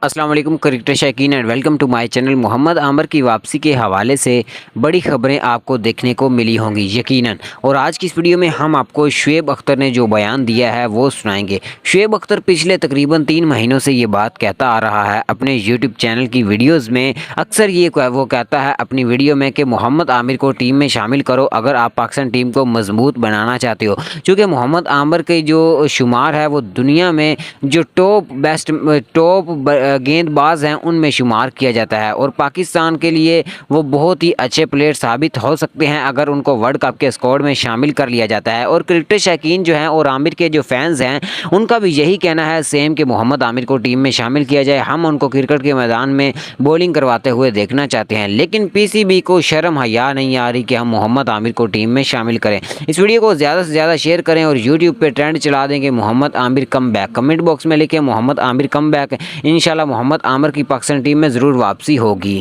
अस्सलाम वालेकुम क्रिकेट शौकीन and welcome to my channel. Mohammad Amir की वापसी के हवाले से बड़ी खबरें आपको देखने को मिली होंगी यकीनन, और आज की इस वीडियो में हम आपको शुएब अख्तर ने जो बयान दिया है वो सुनाएंगे। शुएब अख्तर पिछले तकरीबन 3 महीनों से ये बात कहता आ रहा है अपने यूट्यूब चैनल की वीडियोज़ में। अक्सर ये वो कहता है अपनी वीडियो में कि मोहम्मद आमिर को टीम में शामिल करो अगर आप पाकिस्तान टीम को मजबूत बनाना चाहते हो, क्योंकि मोहम्मद आमिर के जो शुमार है वो दुनिया में जो टॉप गेंदबाज हैं उनमें शुमार किया जाता है, और पाकिस्तान के लिए वो बहुत ही अच्छे प्लेयर साबित हो सकते हैं अगर उनको वर्ल्ड कप के स्क्वाड में शामिल कर लिया जाता है। और क्रिकेट शौकीन जो हैं और आमिर के जो फैंस हैं उनका भी यही कहना है सेम कि मोहम्मद आमिर को टीम में शामिल किया जाए। हम उनको क्रिकेट के मैदान में बॉलिंग करवाते हुए देखना चाहते हैं, लेकिन पीसीबी को शर्म हया नहीं आ रही कि हम मोहम्मद आमिर को टीम में शामिल करें। इस वीडियो को ज़्यादा से ज़्यादा शेयर करें और यूट्यूब पर ट्रेंड चला दें कि Mohammad Amir come back. Comment box में लिखें मोहम्मद आमिर कम बैक। इंशाल्लाह मोहम्मद आमिर की पाकिस्तान टीम में ज़रूर वापसी होगी।